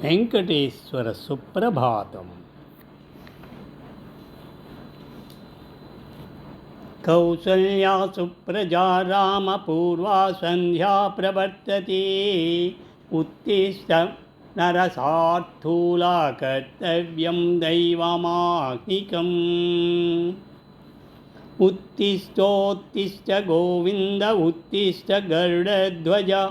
వెంకటేశ్వర సుప్రభాతం. కౌసల్యా సుప్రజా రామపూర్వా సంధ్యా ప్రవర్తతే. ఉత్తిష్ట నరసార్థూలా కర్తవ్యం దైవమాహ్నికం. ఉత్తిష్టోత్తిష్ట గోవింద ఉత్తిష్ట గరుడధ్వజ.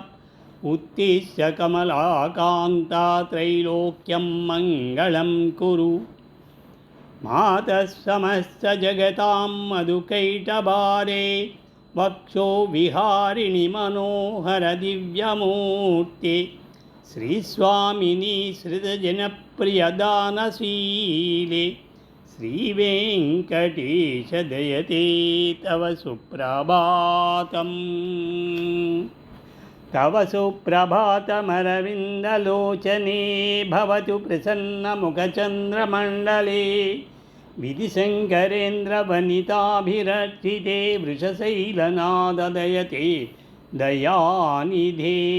ఉత్తిష్ట కమలాకాంతా త్రైలోక్యం మంగళం కురు. మాతః సమస్త జగతాం మధుకైటభారే. వక్షో విహారిణి మనోహర దివ్యమూర్తి. శ్రీస్వామిని సృజనప్రియదానశీలే. శ్రీవేంకటేశ దయతే తవ సుప్రభాతం. తవ సుప్రభాతమరవిందలోచనే. భవతు ప్రసన్నముఖచంద్రమండలే. విధిశంకరేంద్రవనితాభిరక్షితే. వృషశైలనాదదయతే దయానిధే.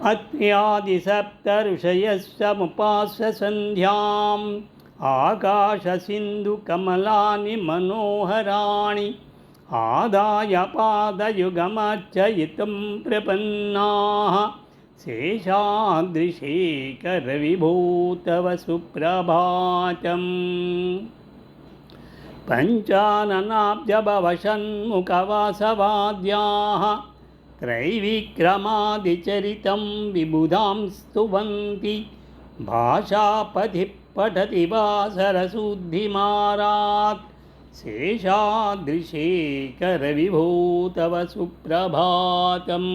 అత్ర్యాదిసప్తఋషయస్సముపాస్య సంధ్యాం. ఆకాశసింధుకమలాని మనోహరాణి. ఆదాయ పాదయుగమర్చయితుం ప్రపన్నాః. శేషాద్రిశేఖరవిభో తవ సుప్రభాతం. పంచాననాబ్జభవషణ్ముఖవాసవాద్యాः. త్రైవిక్రమాదిచరితం విబుధాం స్తువంతి. భాషాపథి పఠతి వా సరశుద్ధిమారాత్. శేషాద్రిశేఖరవిభో తవ సుప్రభాతం.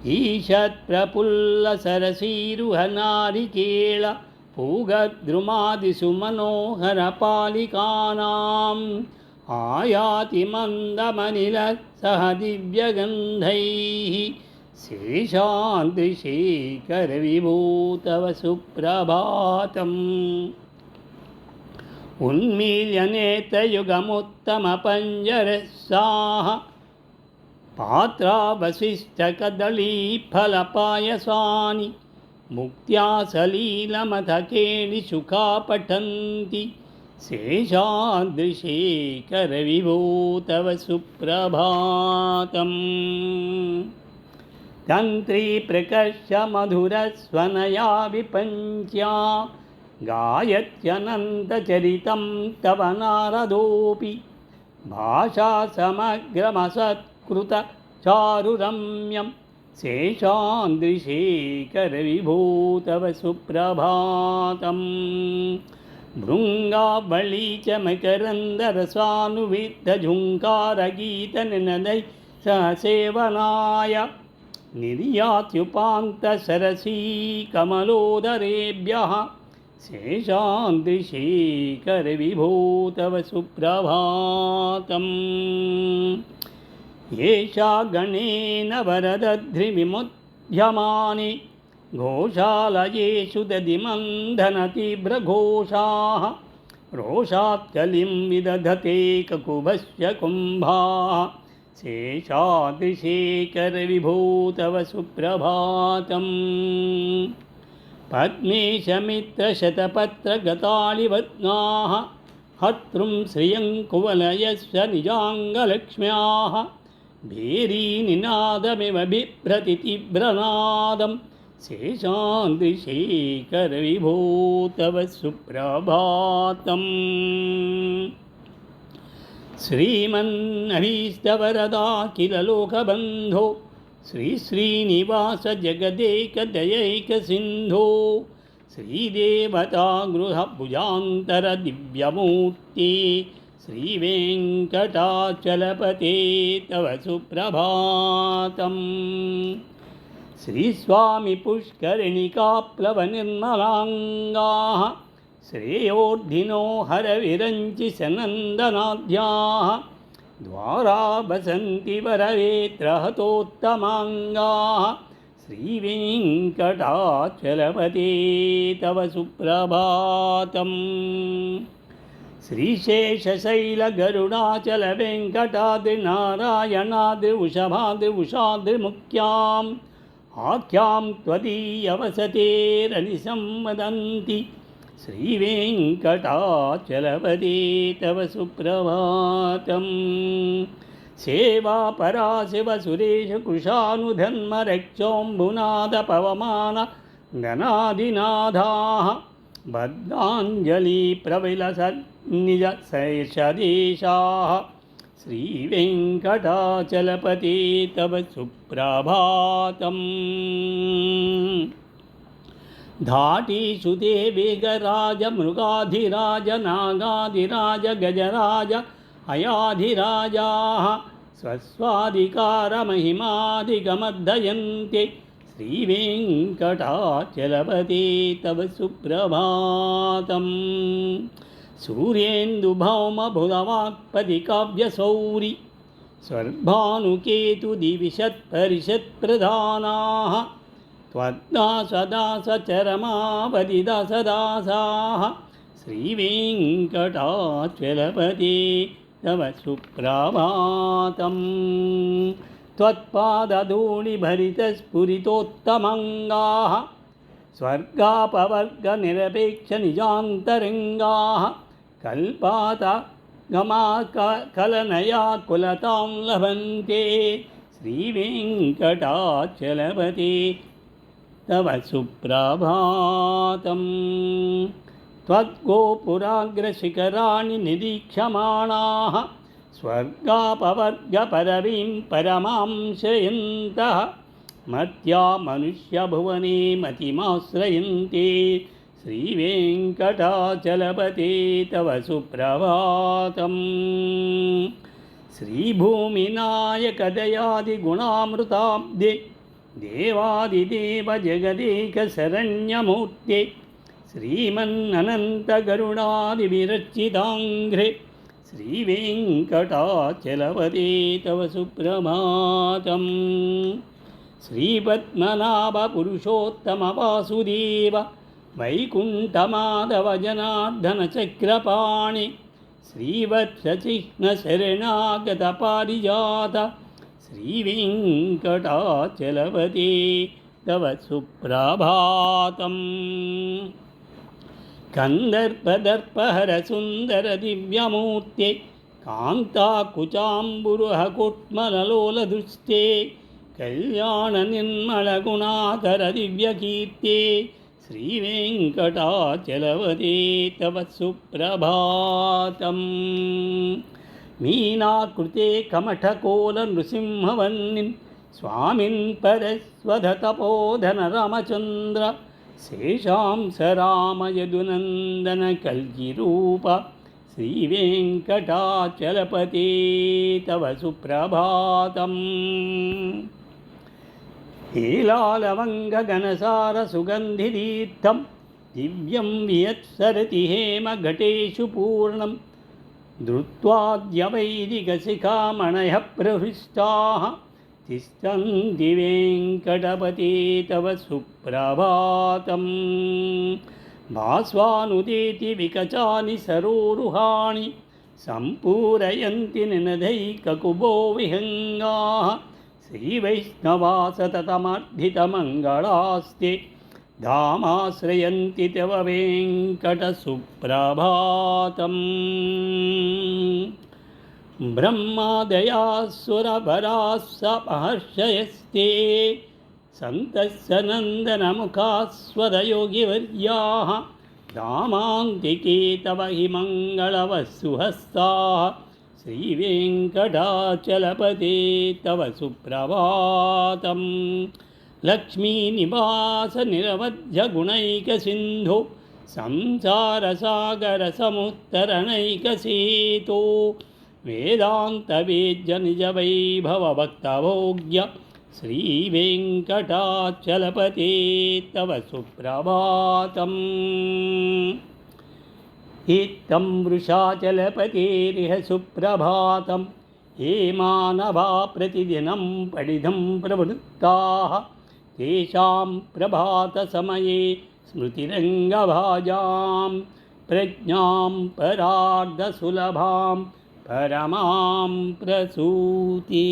ఈషత్ప్రఫుల్లసరసీరుహనారికేళ పూగద్రుమాదిషు మనోహరపాలికానాం. ఆయాతి మందమనిలः సహ దివ్యగంధైః. శేషాద్రిశేఖరవిభో తవ సుప్రభాతం. ఉన్మీల్యనేత్రయుగముత్తమపంజరస్సాః. పాత్రావశిష్టకదళీఫలపాయసాని. ముక్త్యా సలీలమథకేళిసుఖా పఠంతి. శేషాద్రిశేఖరవిభో తవ సుప్రభాతం. తంత్రీ ప్రకర్షమధురస్వనయా విపంచ్యా. గాయత్యనంతచరితం తవ నారదోపి. భాషాసమగ్రమసత్కృత చారురమ్యం. శేషాద్రిశేఖరవిభో తవ సుప్రభాతం. భృంగావళీ చ మకరందరసానువిద్ధఝుంకారగీతనినదై సహసేవనాయ. నిర్యాత్యుపాంతసరసీ కమలోదరేభ్యః. శేషాద్రిశేఖరవిభో తవ సుప్రభాతం. ఏషా గణేన వరదధ్రివిముధ్యమానే. ఘోషాలయేషు దధిమంధనతీవ్రఘోషాः. రోషాత్కలిం విదధతే కకుభస్య కుంభాः. శేషాద్రిశేఖరవిభో తవ సుప్రభాతం. పద్మేశమిత్రశతపత్రగతాళివత్నాः. హర్తృం శ్రియం కువలయస్య నిజాంగలక్ష్మ్యాः. భేరీనినాదమివ బిభ్రతి తీవ్రనాదం. శేషాద్రిశేఖరవిభో తవ సుప్రభాతం. శ్రీమన్నభీష్టవరదాఖిల లోకబంధో. శ్రీశ్రీనివాస జగదేకదయైకసింధో. శ్రీదేవతాగృహభుజాంతర దివ్యమూర్తి. శ్రీవేంకటాచలపతే తవ సుప్రభాతం. శ్రీస్వామి పుష్కరిణికాప్లవనిర్మలాంగాः. శ్రేయోర్ధినో హరవిరంచి సనందనాద్యాः. ద్వారా వసంతి వరవేత్రహతోత్తమాంగాः. శ్రీవేంకటాచలపతే తవ సుప్రభాతం. श्रीशेषशैलगरुडाचलवेङ्कटाद्रिनारायणाद्रिवृषभाद्रिवृषाद्रिमुख्याम् आख्यां त्वदीयवसतेरनिशं वदन्ति श्रीवेङ्कटाचलपते तव सुप्रभातम्। सेवापरा शिवसुरेशकृशानुधन्मरक्षोऽम्बुनादपवमान गणादिनाथाः बद्धाञ्जलिप्रविलसन्निजशेषदेशाः श्रीवेङ्कटाचलपते तव सुप्रभातम्। धाटीसुते वेगराज मृगाधिराज नागाधिराज गजराज अयाधिराजाः स्वस्वाधिकारमहिमाधिगमद्धयन्ते श्रीवेङ्कटाचलपते तव सुप्रभातम्। सूर्येन्दुभौमबुधवाक्पतिकाव्यसौरि स्वर्भानुकेतुदिविशत्परिषत्प्रधानाः त्वद्दासदासचरमावधिदासदासाः श्रीवेङ्कटाचलपते तव सुप्रभातम्। त्वत्पादधूलिभरितस्फुरितोत्तमङ्गाः स्वर्गापवर्गनिरपेक्षनिजान्तरङ्गाः कल्पातगमाकलनया कुलतां लभन्ते श्रीवेङ्कटाचलपते तव सुप्रभातम्। त्वद्गोपुराग्रशिखराणि निरीक्षमाणाः स्वर्गापवर्गपदवीं परमां श्रयन्तः मर्त्या मनुष्यभुवने मतिमाश्रयन्ते श्रीवेङ्कटाचलपते तव सुप्रभातम्। श्रीभूमिनायकदयादिगुणामृताब्दे देवादिदेव जगदेकशरण्यमूर्ते श्रीमन्ननन्तगरुडादिविरचिताङ्घ्रे श्रीवेङ्कटाचलपते तव सुप्रभातम्। श्रीपद्मनाभपुरुषोत्तमवासुदेव वैकुण्ठमाधव जनार्दनचक्रपाणि श्रीवत्सचिह्नशरणागतपारिजात श्रीवेङ्कटाचलपते तव सुप्रभातम्। कन्दर्पदर्पहरसुन्दरदिव्यमूर्ते कान्ताकुचाम्बुरुहकुट्मललोलदृष्टे कल्याणनिर्मलगुणाधरदिव्यकीर्ते श्रीवेङ्कटाचलपते तव सुप्रभातम्। मीनाकृते कमठकोलनृसिंहवह्निं स्वामिन् परस्वधतपोधनरामचन्द्र शेषांस रामयदुनन्दन कल्गिरूप श्रीवेङ्कटाचलपते तव सुप्रभातम्। हेलालवङ्गगनसारसुगन्धितीर्थं दिव्यं वियत्सरति हेमघटेषु पूर्णं धृत्वाद्यवैदिकशिखामणयः प्रहृष्टाः तिष्ठन्ति वेङ्कटपते तव सुप्रभातम्। भास्वानुदेति विकचानि सरोरुहाणि सम्पूरयन्ति निनदैककुबो विहङ्गाः श्रीवैष्णवा सततमर्धितमङ्गलास्ते धामाश्रयन्ति तव वेङ्कटसुप्रभातम्। ब्रह्मादयासुरवरास्समहर्षयस्ते सन्तस्य नन्दनमुखास्वदयोगिवर्याः धामान्तिके तव हि मङ्गलवसुहस्ताः श्रीवेङ्कटाचलपते तव सुप्रभातम्। लक्ष्मीनिवासनिरवध्यगुणैकसिन्धो संसारसागरसमुत्तरणैकसेतो वेदान्तवेद्यनिजवैभवभक्तभोग्य श्रीवेङ्कटाचलपते तव सुप्रभातम्। इत्थं वृषाचलपतेरिह सुप्रभातं ये मानवा प्रतिदिनं पठितं प्रवृत्ताः तेषां प्रभातसमये स्मृतिरङ्गभाजां प्रज्ञां परार्धसुलभां परमां प्रसूति।